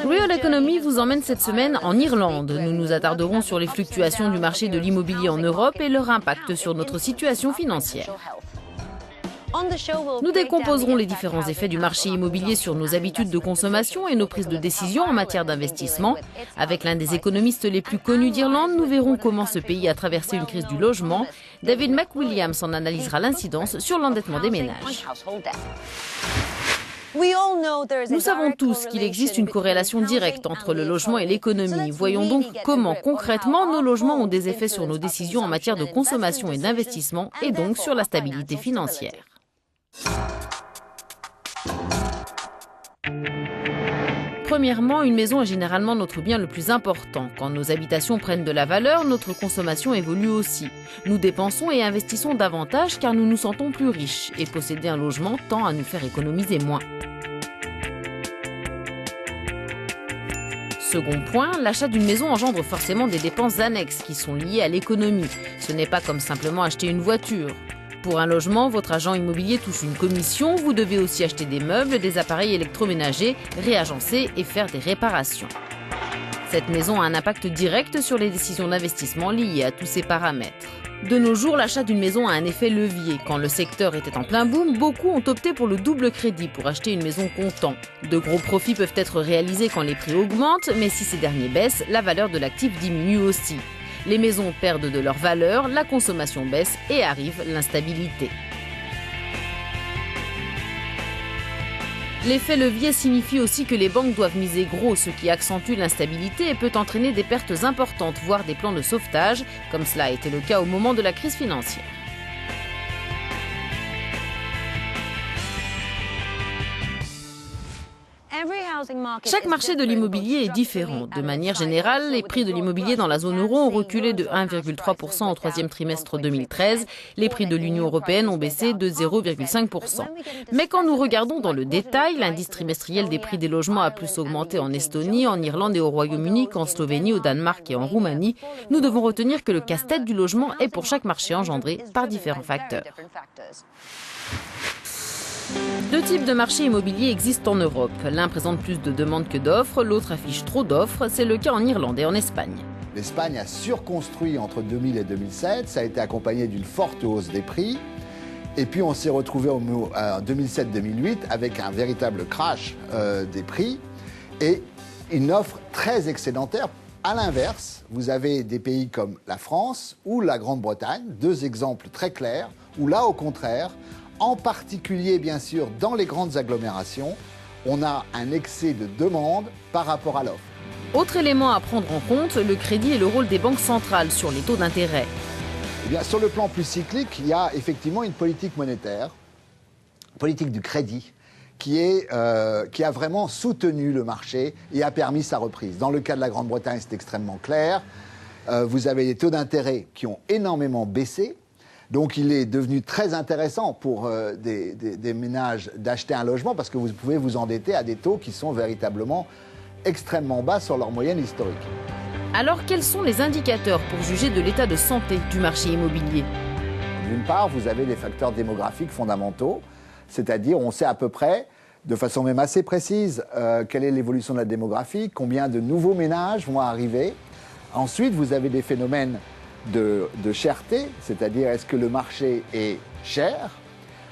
Real Economy vous emmène cette semaine en Irlande. Nous nous attarderons sur les fluctuations du marché de l'immobilier en Europe et leur impact sur notre situation financière. Nous décomposerons les différents effets du marché immobilier sur nos habitudes de consommation et nos prises de décision en matière d'investissement. Avec l'un des économistes les plus connus d'Irlande, nous verrons comment ce pays a traversé une crise du logement. David McWilliams en analysera l'incidence sur l'endettement des ménages. Nous savons tous qu'il existe une corrélation directe entre le logement et l'économie. Voyons donc comment concrètement nos logements ont des effets sur nos décisions en matière de consommation et d'investissement et donc sur la stabilité financière. Premièrement, une maison est généralement notre bien le plus important. Quand nos habitations prennent de la valeur, notre consommation évolue aussi. Nous dépensons et investissons davantage car nous nous sentons plus riches et posséder un logement tend à nous faire économiser moins. Second point, l'achat d'une maison engendre forcément des dépenses annexes qui sont liées à l'économie. Ce n'est pas comme simplement acheter une voiture. Pour un logement, votre agent immobilier touche une commission, vous devez aussi acheter des meubles, des appareils électroménagers, réagencer et faire des réparations. Cette maison a un impact direct sur les décisions d'investissement liées à tous ces paramètres. De nos jours, l'achat d'une maison a un effet levier. Quand le secteur était en plein boom, beaucoup ont opté pour le double crédit pour acheter une maison comptant. De gros profits peuvent être réalisés quand les prix augmentent, mais si ces derniers baissent, la valeur de l'actif diminue aussi. Les maisons perdent de leur valeur, la consommation baisse et arrive l'instabilité. L'effet levier signifie aussi que les banques doivent miser gros, ce qui accentue l'instabilité et peut entraîner des pertes importantes, voire des plans de sauvetage, comme cela a été le cas au moment de la crise financière. Chaque marché de l'immobilier est différent. De manière générale, les prix de l'immobilier dans la zone euro ont reculé de 1,3% au troisième trimestre 2013. Les prix de l'Union européenne ont baissé de 0,5%. Mais quand nous regardons dans le détail, l'indice trimestriel des prix des logements a plus augmenté en Estonie, en Irlande et au Royaume-Uni qu'en Slovénie, au Danemark et en Roumanie. Nous devons retenir que le casse-tête du logement est pour chaque marché engendré par différents facteurs. Deux types de marchés immobiliers existent en Europe. L'un présente plus de demandes que d'offres, l'autre affiche trop d'offres. C'est le cas en Irlande et en Espagne. L'Espagne a surconstruit entre 2000 et 2007. Ça a été accompagné d'une forte hausse des prix. Et puis on s'est retrouvé en 2007-2008 avec un véritable crash des prix et une offre très excédentaire. À l'inverse, vous avez des pays comme la France ou la Grande-Bretagne, deux exemples très clairs, où là, au contraire, en particulier, bien sûr, dans les grandes agglomérations, on a un excès de demande par rapport à l'offre. Autre élément à prendre en compte, le crédit et le rôle des banques centrales sur les taux d'intérêt. Eh bien, sur le plan plus cyclique, il y a effectivement une politique monétaire, politique du crédit, qui a vraiment soutenu le marché et a permis sa reprise. Dans le cas de la Grande-Bretagne, c'est extrêmement clair. Vous avez des taux d'intérêt qui ont énormément baissé. Donc il est devenu très intéressant pour des ménages d'acheter un logement parce que vous pouvez vous endetter à des taux qui sont véritablement extrêmement bas sur leur moyenne historique. Alors quels sont les indicateurs pour juger de l'état de santé du marché immobilier? D'une part, vous avez les facteurs démographiques fondamentaux, c'est-à-dire on sait à peu près, de façon même assez précise, quelle est l'évolution de la démographie, combien de nouveaux ménages vont arriver. Ensuite, vous avez des phénomènes de cherté, c'est-à-dire est-ce que le marché est cher?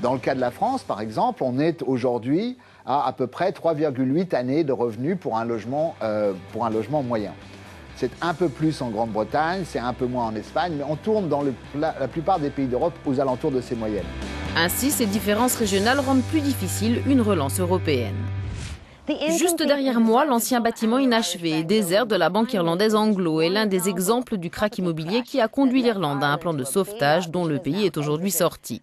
Dans le cas de la France, par exemple, on est aujourd'hui à peu près 3,8 années de revenus pour un logement moyen. C'est un peu plus en Grande-Bretagne, c'est un peu moins en Espagne, mais on tourne dans la plupart des pays d'Europe aux alentours de ces moyennes. Ainsi, ces différences régionales rendent plus difficile une relance européenne. Juste derrière moi, l'ancien bâtiment inachevé et désert de la banque irlandaise Anglo est l'un des exemples du krach immobilier qui a conduit l'Irlande à un plan de sauvetage dont le pays est aujourd'hui sorti.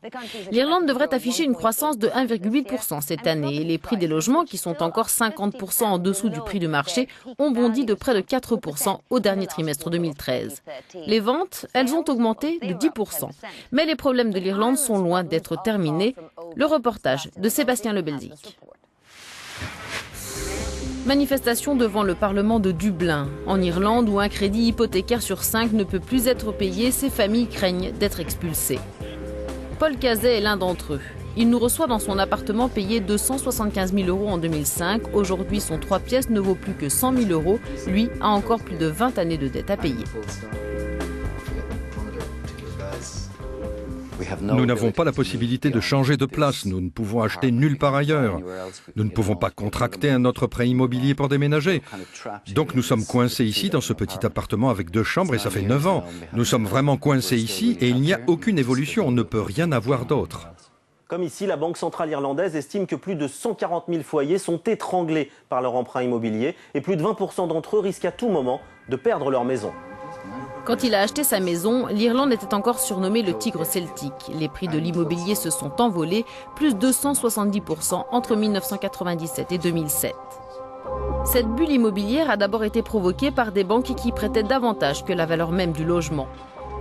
L'Irlande devrait afficher une croissance de 1,8% cette année et les prix des logements, qui sont encore 50% en dessous du prix du marché, ont bondi de près de 4% au dernier trimestre 2013. Les ventes, elles ont augmenté de 10%. Mais les problèmes de l'Irlande sont loin d'être terminés. Le reportage de Sébastien Lebelzik. Manifestation devant le Parlement de Dublin. En Irlande, où un crédit hypothécaire sur 5 ne peut plus être payé, ces familles craignent d'être expulsées. Paul Cazet est l'un d'entre eux. Il nous reçoit dans son appartement payé 275 000 € en 2005. Aujourd'hui, son 3 pièces ne vaut plus que 100 000 €. Lui a encore plus de 20 années de dette à payer. Nous n'avons pas la possibilité de changer de place. Nous ne pouvons acheter nulle part ailleurs. Nous ne pouvons pas contracter un autre prêt immobilier pour déménager. Donc nous sommes coincés ici dans ce petit appartement avec 2 chambres et ça fait 9 ans. Nous sommes vraiment coincés ici et il n'y a aucune évolution. On ne peut rien avoir d'autre. Comme ici, la Banque centrale irlandaise estime que plus de 140 000 foyers sont étranglés par leur emprunt immobilier et plus de 20% d'entre eux risquent à tout moment de perdre leur maison. Quand il a acheté sa maison, l'Irlande était encore surnommée le tigre celtique. Les prix de l'immobilier se sont envolés, plus 270% entre 1997 et 2007. Cette bulle immobilière a d'abord été provoquée par des banques qui prêtaient davantage que la valeur même du logement.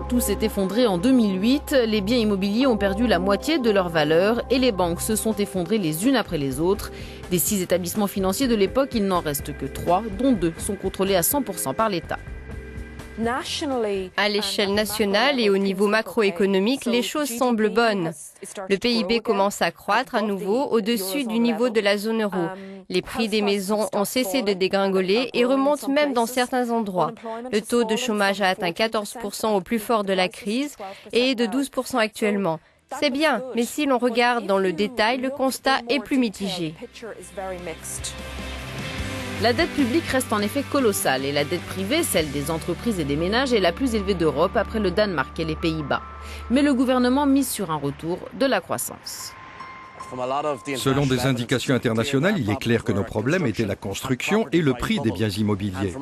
Tout s'est effondré en 2008, les biens immobiliers ont perdu la moitié de leur valeur et les banques se sont effondrées les unes après les autres. Des 6 établissements financiers de l'époque, il n'en reste que 3, dont 2 sont contrôlés à 100% par l'État. À l'échelle nationale et au niveau macroéconomique, les choses semblent bonnes. Le PIB commence à croître à nouveau au-dessus du niveau de la zone euro. Les prix des maisons ont cessé de dégringoler et remontent même dans certains endroits. Le taux de chômage a atteint 14% au plus fort de la crise et est de 12% actuellement. C'est bien, mais si l'on regarde dans le détail, le constat est plus mitigé. La dette publique reste en effet colossale et la dette privée, celle des entreprises et des ménages, est la plus élevée d'Europe après le Danemark et les Pays-Bas. Mais le gouvernement mise sur un retour de la croissance. Selon des indications internationales, il est clair que nos problèmes étaient la construction et le prix des biens immobiliers.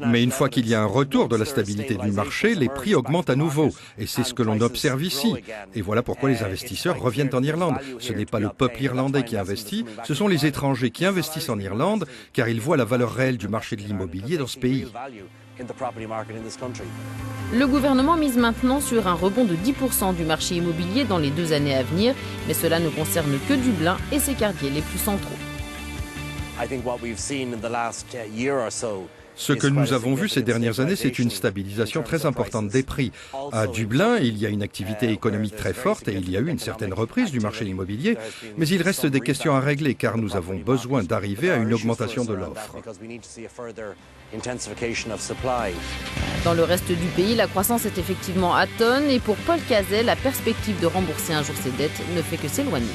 Mais une fois qu'il y a un retour de la stabilité du marché, les prix augmentent à nouveau. Et c'est ce que l'on observe ici. Et voilà pourquoi les investisseurs reviennent en Irlande. Ce n'est pas le peuple irlandais qui investit, ce sont les étrangers qui investissent en Irlande, car ils voient la valeur réelle du marché de l'immobilier dans ce pays. Le gouvernement mise maintenant sur un rebond de 10% du marché immobilier dans les 2 années à venir, mais cela ne concerne que Dublin et ses quartiers les plus centraux. Ce que nous avons vu ces dernières années, c'est une stabilisation très importante des prix. À Dublin, il y a une activité économique très forte et il y a eu une certaine reprise du marché immobilier, mais il reste des questions à régler car nous avons besoin d'arriver à une augmentation de l'offre. Dans le reste du pays, la croissance est effectivement atone et pour Paul Cazet, la perspective de rembourser un jour ses dettes ne fait que s'éloigner.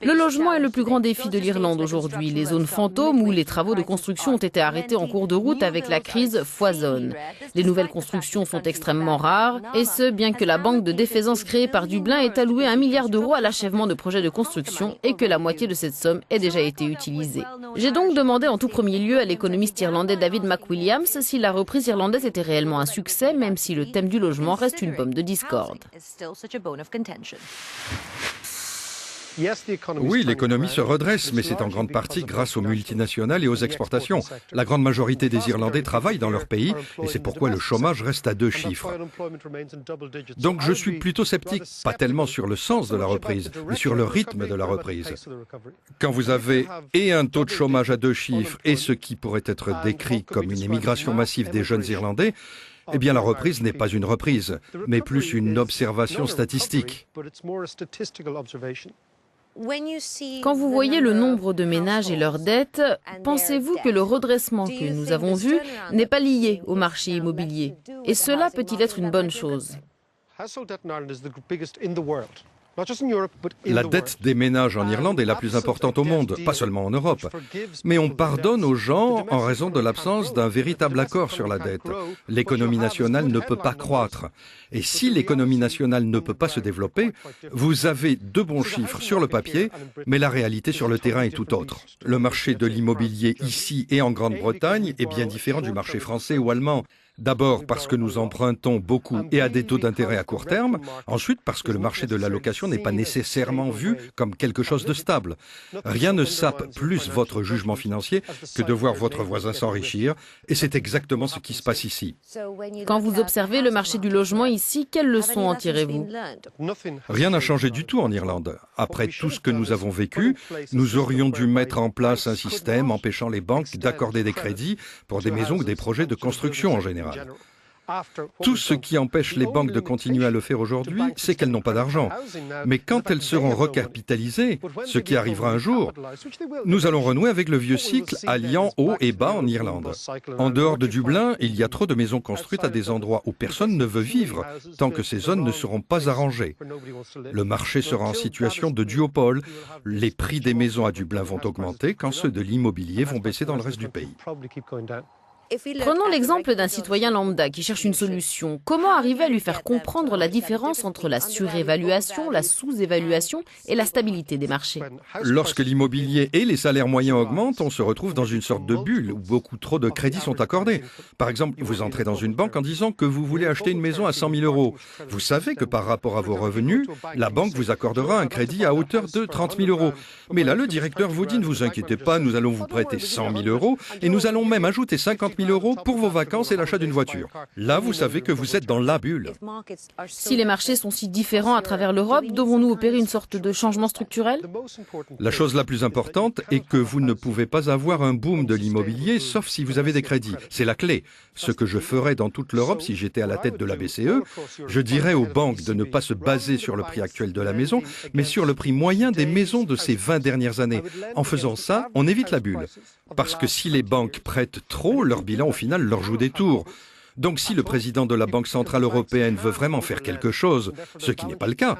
Le logement est le plus grand défi de l'Irlande aujourd'hui. Les zones fantômes où les travaux de construction ont été arrêtés en cours de route avec la crise foisonnent. Les nouvelles constructions sont extrêmement rares, et ce, bien que la banque de défaisance créée par Dublin ait alloué 1 milliard d'euros à l'achèvement de projets de construction et que la moitié de cette somme ait déjà été utilisée. J'ai donc demandé en tout premier lieu à l'économiste irlandais David McWilliams si la reprise irlandaise était réellement un succès, même si le thème du logement reste une pomme de discorde. Oui, l'économie se redresse, mais c'est en grande partie grâce aux multinationales et aux exportations. La grande majorité des Irlandais travaillent dans leur pays et c'est pourquoi le chômage reste à 2 chiffres. Donc je suis plutôt sceptique, pas tellement sur le sens de la reprise, mais sur le rythme de la reprise. Quand vous avez et un taux de chômage à 2 chiffres et ce qui pourrait être décrit comme une émigration massive des jeunes Irlandais, eh bien la reprise n'est pas une reprise, mais plus une observation statistique. Quand vous voyez le nombre de ménages et leurs dettes, pensez-vous que le redressement que nous avons vu n'est pas lié au marché immobilier? Et cela peut-il être une bonne chose? La dette des ménages en Irlande est la plus importante au monde, pas seulement en Europe. Mais on pardonne aux gens en raison de l'absence d'un véritable accord sur la dette. L'économie nationale ne peut pas croître. Et si l'économie nationale ne peut pas se développer, vous avez de bons chiffres sur le papier, mais la réalité sur le terrain est tout autre. Le marché de l'immobilier ici et en Grande-Bretagne est bien différent du marché français ou allemand. D'abord parce que nous empruntons beaucoup et à des taux d'intérêt à court terme. Ensuite parce que le marché de la location n'est pas nécessairement vu comme quelque chose de stable. Rien ne sape plus votre jugement financier que de voir votre voisin s'enrichir. Et c'est exactement ce qui se passe ici. Quand vous observez le marché du logement ici, quelles leçons en tirez-vous? Rien n'a changé du tout en Irlande. Après tout ce que nous avons vécu, nous aurions dû mettre en place un système empêchant les banques d'accorder des crédits pour des maisons ou des projets de construction en général. Tout ce qui empêche les banques de continuer à le faire aujourd'hui, c'est qu'elles n'ont pas d'argent. Mais quand elles seront recapitalisées, ce qui arrivera un jour, nous allons renouer avec le vieux cycle alliant haut et bas en Irlande. En dehors de Dublin, il y a trop de maisons construites à des endroits où personne ne veut vivre tant que ces zones ne seront pas arrangées. Le marché sera en situation de duopole. Les prix des maisons à Dublin vont augmenter quand ceux de l'immobilier vont baisser dans le reste du pays. Prenons l'exemple d'un citoyen lambda qui cherche une solution. Comment arriver à lui faire comprendre la différence entre la surévaluation, la sous-évaluation et la stabilité des marchés? Lorsque l'immobilier et les salaires moyens augmentent, on se retrouve dans une sorte de bulle où beaucoup trop de crédits sont accordés. Par exemple, vous entrez dans une banque en disant que vous voulez acheter une maison à 100 000 €. Vous savez que par rapport à vos revenus, la banque vous accordera un crédit à hauteur de 30 000 €. Mais là, le directeur vous dit, ne vous inquiétez pas, nous allons vous prêter 100 000 € et nous allons même ajouter 50 000 € pour vos vacances et l'achat d'une voiture. Là, vous savez que vous êtes dans la bulle. Si les marchés sont si différents à travers l'Europe, devons-nous opérer une sorte de changement structurel? La chose la plus importante est que vous ne pouvez pas avoir un boom de l'immobilier sauf si vous avez des crédits. C'est la clé. Ce que je ferais dans toute l'Europe si j'étais à la tête de la BCE, je dirais aux banques de ne pas se baser sur le prix actuel de la maison, mais sur le prix moyen des maisons de ces 20 dernières années. En faisant ça, on évite la bulle. Parce que si les banques prêtent trop, leur bilan au final leur joue des tours. Donc si le président de la Banque centrale européenne veut vraiment faire quelque chose, ce qui n'est pas le cas,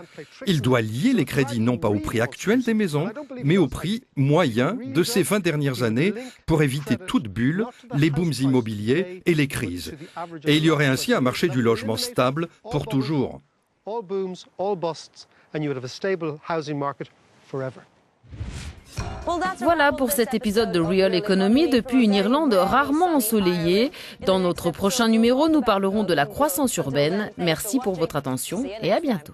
il doit lier les crédits non pas au prix actuel des maisons, mais au prix moyen de ces 20 dernières années pour éviter toute bulle, les booms immobiliers et les crises. Et il y aurait ainsi un marché du logement stable pour toujours. Voilà pour cet épisode de Real Economy depuis une Irlande rarement ensoleillée. Dans notre prochain numéro, nous parlerons de la croissance urbaine. Merci pour votre attention et à bientôt.